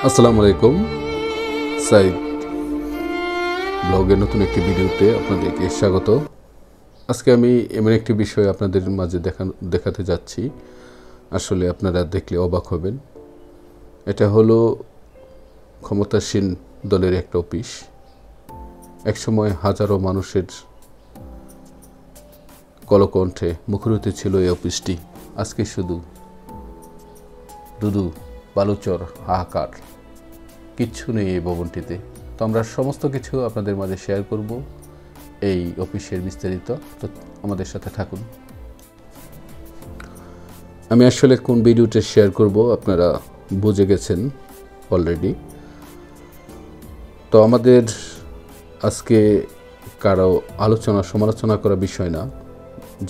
আসসালামু আলাইকুম। সাইদ ব্লগের নতুন একটি ভিডিওতে আপনাদেরকে স্বাগত। আজকে আমি এমন একটি বিষয় আপনাদের মাঝে দেখাতে যাচ্ছি, আসলে আপনারা দেখলে অবাক হবেন। এটা হলো ক্ষমতাসীন দলের একটা অফিস। একসময় হাজারো মানুষের কলকণ্ঠে মুখরিত ছিল এই অফিসটি। আজকে শুধু দুদু বালুচর, হাহাকার, কিচ্ছু নেই এই ভবনটিতে। তো আমরা সমস্ত কিছু আপনাদের মাঝে শেয়ার করব এই অফিসের বিস্তারিত। তো আমাদের সাথে থাকুন। আমি আসলে কোন ভিডিওটা শেয়ার করব আপনারা বুঝে গেছেন অলরেডি। তো আমাদের আজকে কারো আলোচনা সমালোচনা করা বিষয় না,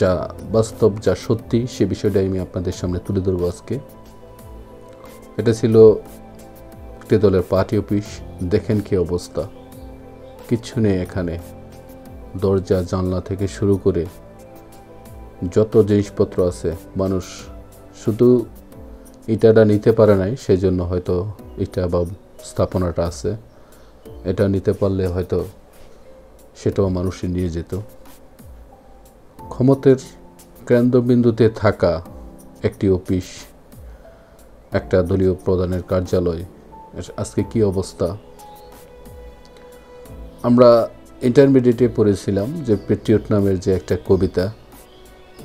যা বাস্তব, যা সত্যি, সে বিষয়টাই আমি আপনাদের সামনে তুলে ধরবো আজকে। এটা ছিল একটি দলের পার্টি অফিস। দেখেন কি অবস্থা, কিচ্ছু নেই এখানে। দরজা জানলা থেকে শুরু করে যত জিনিসপত্র আছে, মানুষ শুধু ইটাটা নিতে পারে নাই, সেই জন্য হয়তো ইটা বা স্থাপনাটা আছে। এটা নিতে পারলে হয়তো সেটাও মানুষই নিয়ে যেত। ক্ষমতার কেন্দ্রবিন্দুতে থাকা একটি অফিস, একটা দলীয় প্রধানের কার্যালয়, আজকে কি অবস্থা। আমরা ইন্টারমিডিয়েটে পড়েছিলাম যে পেট্রিয়ট নামের যে একটা কবিতা,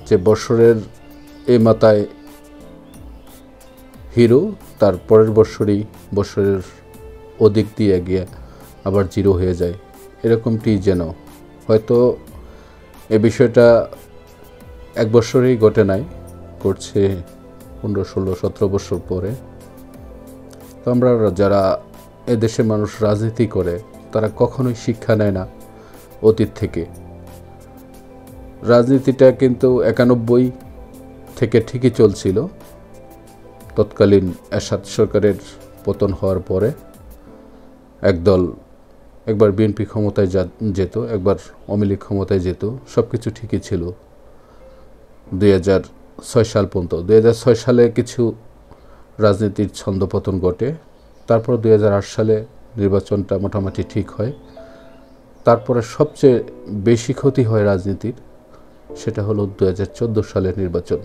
যে বৎসরের এ মাথায় হিরো, তার পরের বৎসরের অধিক দিয়ে গিয়ে আবার জিরো হয়ে যায়। এরকমটি যেন হয়তো এ বিষয়টা এক বছরেই ঘটে নাই, ঘটছে 15, 16, 17 বছর পরে। তো আমরা যারা এদেশে মানুষ রাজনীতি করে, তারা কখনোই শিক্ষা নেয় না অতীত থেকে। রাজনীতিটা কিন্তু 91 থেকে ঠিকই চলছিল। তৎকালীন এরশাদ সরকারের পতন হওয়ার পরে একদল, একবার বিএনপি ক্ষমতায় যেত, একবার আওয়ামী লীগ ক্ষমতায় যেত, সব কিছু ঠিকই ছিল 2006 সাল পর্যন্ত। 2006 সালে কিছু রাজনীতির ছন্দপতন ঘটে। তারপর 2008 সালে নির্বাচনটা মোটামুটি ঠিক হয়। তারপরে সবচেয়ে বেশি ক্ষতি হয় রাজনীতির, সেটা হলো 2014 সালের নির্বাচন।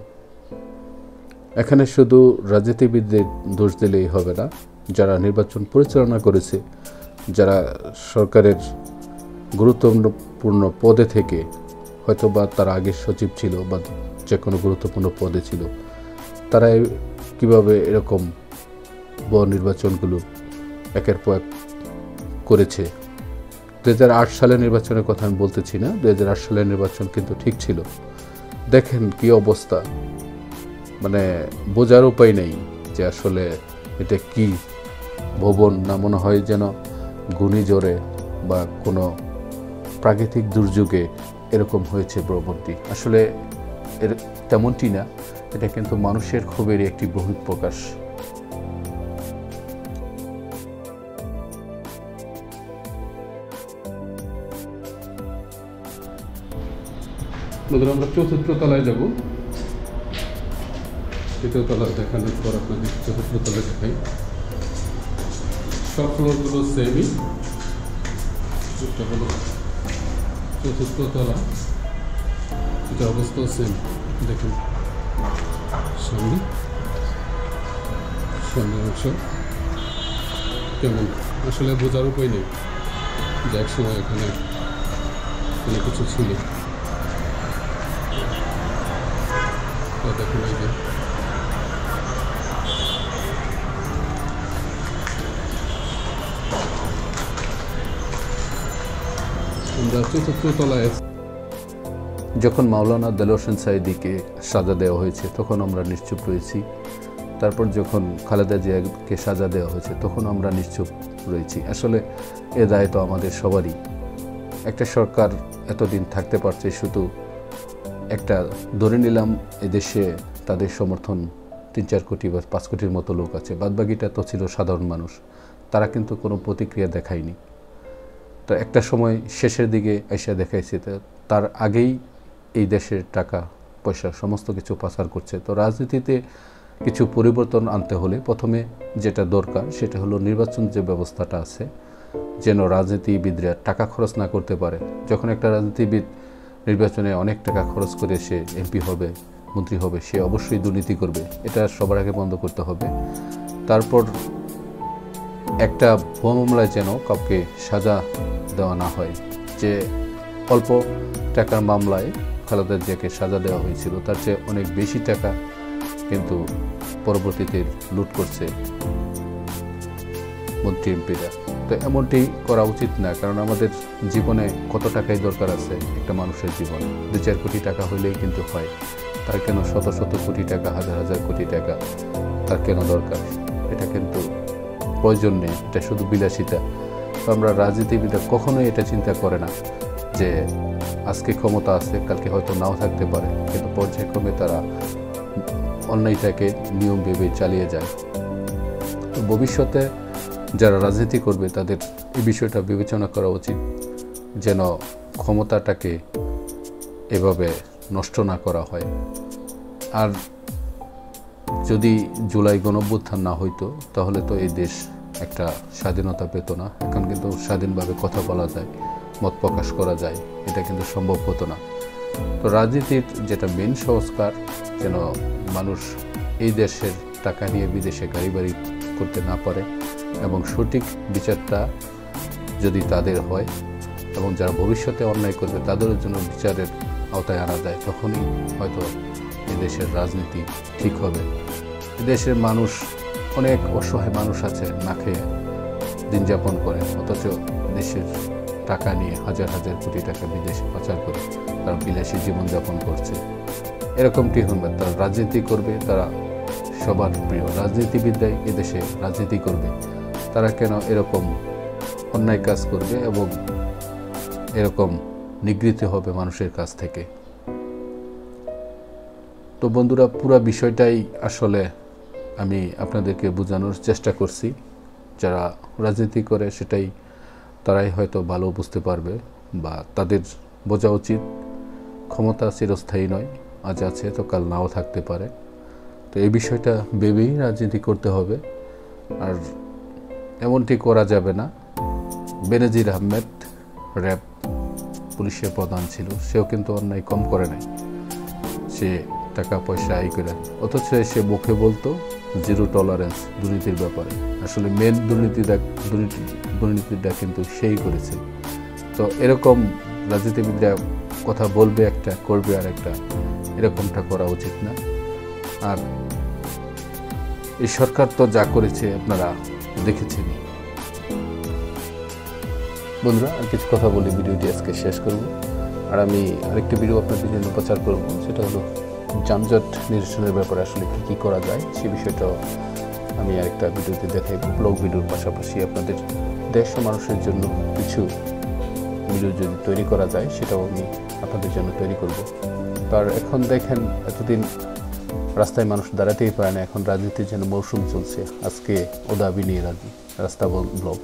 এখানে শুধু রাজনীতিবিদদের দোষ দিলেই হবে না, যারা নির্বাচন পরিচালনা করেছে, যারা সরকারের গুরুত্বপূর্ণ পদে থেকে, হয়তো বা তারা আগের সচিব ছিল বা যে কোনো গুরুত্বপূর্ণ পদে ছিল, তারা কিভাবে এরকম বড় নির্বাচনগুলো একের পর এক করেছে। 2008 সালের নির্বাচনের কথা আমি বলতেছি না, 2008 সালের নির্বাচন কিন্তু ঠিক ছিল। দেখেন কি অবস্থা, মানে বোঝার উপায় নেই যে আসলে এটা কি ভবন, না মনে হয় যেন ঘূর্ণিঝড়ে বা কোনো প্রাকৃতিক দুর্যোগে এরকম হয়েছে ভবনটি। আসলে এর তেমনটি না, এটা কিন্তু মানুষের ক্ষোভেরই একটি বহিঃপ্রকাশ। আমরা চতুর্থ তলায় যাব। তৃতীয় তলা দেখানোর পর আপনাদের চতুর্থ তলায় দেখাই। সব ফ্লোরগুলো সেমই। এটা হলো চতুর্থ তলা, এটা অবস্থা সেম। দেখুন সামনে অংশ কেমন, আসলে বোঝার উপায় নেই যে এক সময় এখানে কোনো কিছু ছিল। দেখুন এই যে আমরা চতুর্থ তলায়। যখন মাওলানা দেলোয়ার হোসেন সাঈদীকে সাজা দেওয়া হয়েছে তখন আমরা নিশ্চুপ রয়েছি। তারপর যখন খালেদা জিয়াকে সাজা দেওয়া হয়েছে তখন আমরা নিশ্চুপ রয়েছি। আসলে এ দায় তো আমাদের সবারই। একটা সরকার এতদিন থাকতে পারছে, শুধু একটা ধরে নিলাম এদেশে তাদের সমর্থন 3-4 কোটি বা 5 কোটির মতো লোক আছে, বাদবাকিটা তো ছিল সাধারণ মানুষ। তারা কিন্তু কোনো প্রতিক্রিয়া দেখায়নি। তো একটা সময় শেষের দিকে এসে দেখাইছে, তার আগেই এই দেশের টাকা পয়সা সমস্ত কিছু পাচার করছে। তো রাজনীতিতে কিছু পরিবর্তন আনতে হলে প্রথমে যেটা দরকার সেটা হলো নির্বাচন যে ব্যবস্থাটা আছে যেন রাজনীতিবিদরা টাকা খরচ না করতে পারে। যখন একটা রাজনীতিবিদ নির্বাচনে অনেক টাকা খরচ করে সে এমপি হবে, মন্ত্রী হবে, সে অবশ্যই দুর্নীতি করবে। এটা সবার আগে বন্ধ করতে হবে। তারপর একটা ভুয়া মামলায় যেন কাউকে সাজা দেওয়া না হয়। যে অল্প টাকার মামলায় খালেদা জিয়াকে সাজা দেওয়া হয়েছিল তার চেয়ে অনেক বেশি টাকা কিন্তু পরবর্তীতে লুট করছে মন্ত্রী এমপিরা। তো এমনটি করা উচিত না, কারণ আমাদের জীবনে কত টাকাই দরকার আছে একটা মানুষের জীবনে। 2-4 কোটি টাকা হইলেই কিন্তু হয়, তার কেন শত শত কোটি টাকা, হাজার হাজার কোটি টাকা তার কেন দরকার? এটা কিন্তু প্রয়োজন নেই, এটা শুধু বিলাসিতা। তো আমরা রাজনীতিবিদরা কখনোই এটা চিন্তা করে না যে আজকে ক্ষমতা আছে, কালকে হয়তো নাও থাকতে পারে, কিন্তু পর্যায়ক্রমে তারা অন্যায়টাকে নিয়ম ভেবে চালিয়ে যায়। তো ভবিষ্যতে যারা রাজনীতি করবে তাদের এই বিষয়টা বিবেচনা করা উচিত যেন ক্ষমতাটাকে এভাবে নষ্ট না করা হয়। আর যদি জুলাই গণঅভ্যুত্থান না হইতো তাহলে তো এই দেশ একটা স্বাধীনতা পেত না। এখন কিন্তু স্বাধীনভাবে কথা বলা যায়, মত প্রকাশ করা যায়, এটা কিন্তু সম্ভব হতো না। তো রাজনীতির যেটা মেন সংস্কার, যেন মানুষ এই দেশের টাকা নিয়ে বিদেশে গাড়ি বাড়ি করতে না পারে, এবং সঠিক বিচারটা যদি তাদের হয় এবং যারা ভবিষ্যতে অন্যায় করবে তাদের জন্য বিচারের আওতায় আনা যায়, তখনই হয়তো এদেশের রাজনীতি ঠিক হবে। এদেশের মানুষ, অনেক অসহায় মানুষ আছে না খেয়ে দিন যাপন করে, অথচ দেশের টাকা নিয়ে হাজার হাজার কোটি টাকা বিদেশে পাচার করে তারা বিলাসী জীবনযাপন করছে। এরকমটি হবে, তারা রাজনীতি করবে, তারা সবার প্রিয় রাজনীতিবিদরাই এদেশে রাজনীতি করবে। তারা কেন এরকম অন্যায় কাজ করবে এবং এরকম নিগৃহীত হবে মানুষের কাছ থেকে? তো বন্ধুরা, পুরো বিষয়টাই আসলে আমি আপনাদেরকে বোঝানোর চেষ্টা করছি। যারা রাজনীতি করে সেটাই তারাই হয়তো ভালো বুঝতে পারবে, বা তাদের বোঝা উচিত ক্ষমতা চিরস্থায়ী নয়, আজ আছে তো কাল নাও থাকতে পারে। তো এই বিষয়টা ভেবেই রাজনীতি করতে হবে। আর এমনটি করা যাবে না। বেনজির আহমেদ র্যাব পুলিশের প্রধান ছিল, সেও কিন্তু অন্যায় কম করে নাই, সে টাকা পয়সা আয় করে, অথচ সে মুখে বলতো জিরো টলারেন্স দুর্নীতির ব্যাপারে। আসলে মেন দুর্নীতিটা কিন্তু সেই করেছে। তো এরকম রাজনীতিবিদরা কথা বলবে একটা, করবে আর একটা, এরকমটা করা উচিত না। আর এই সরকার তো যা করেছে আপনারা দেখেছেন। বন্ধুরা, আর কিছু কথা বলে ভিডিওটি আজকে শেষ করব। আর আমি আরেকটি ভিডিও আপনাদের জন্য প্রচার করব, সেটা হলো যানজট নিরসনের ব্যাপারে আসলে কী করা যায় সে বিষয়টাও আমি আরেকটা ভিডিওতে দেখাইব। ব্লগ ভিডিওর পাশাপাশি আপনাদের দেশ ও মানুষের জন্য কিছু ভিডিও যদি তৈরি করা যায় সেটাও আমি আপনাদের জন্য তৈরি করব। আর এখন দেখেন, এতদিন রাস্তায় মানুষ দাঁড়াতেই পারে না, এখন রাজনীতির জন্য মৌসুম চলছে। আজকে ও দাবি নিয়ে রাস্তা ব্লক,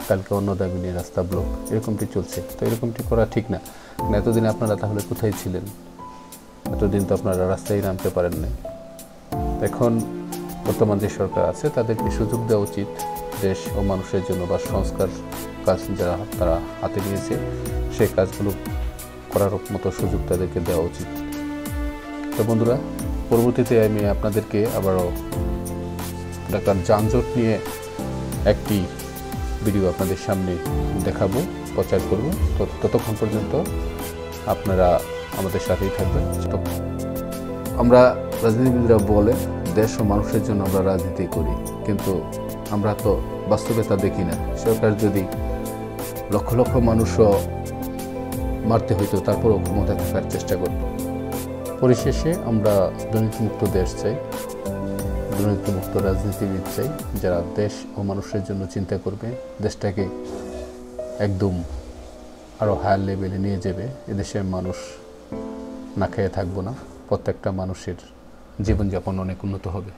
কালকে অন্য দাবি নিয়ে রাস্তা ব্লক, এরকমটি চলছে। তো এরকমটি করা ঠিক না। এতদিন আপনারা তাহলে কোথায় ছিলেন? এতদিন তো আপনারা রাস্তায় নামতে পারেন নাই। এখন বর্তমান যে সরকার আছে তাদেরকে সুযোগ দেওয়া উচিত দেশ ও মানুষের জন্য, বা সংস্কার কাজ যারা তারা হাতে নিয়েছে সেই কাজগুলো করার মতো সুযোগ তাদেরকে দেওয়া উচিত। তো বন্ধুরা, পরবর্তীতে আমি আপনাদেরকে আবারও ঢাকার যানজট নিয়ে একটি ভিডিও আপনাদের সামনে দেখাবো, প্রচার করব। তো ততক্ষণ পর্যন্ত আপনারা আমাদের সাথেই থাকবেন। আমরা রাজনীতিবিদরা বলে দেশ ও মানুষের জন্য আমরা রাজনীতি করি, কিন্তু আমরা তো বাস্তবে তা দেখি না। সরকার যদি লক্ষ লক্ষ মানুষও মারতে হইতো তারপরও ক্ষমতা থাকার চেষ্টা করত। পরিশেষে আমরা দুর্নীতিমুক্ত দেশ চাই, দুর্নীতিমুক্ত রাজনীতিবিদ চাই, যারা দেশ ও মানুষের জন্য চিন্তা করবে, দেশটাকে একদম আরও হায়ার লেভেলে নিয়ে যাবে। এদেশের মানুষ না খেয়ে থাকবো না, প্রত্যেকটা মানুষের জীবনযাপন অনেক উন্নত হবে।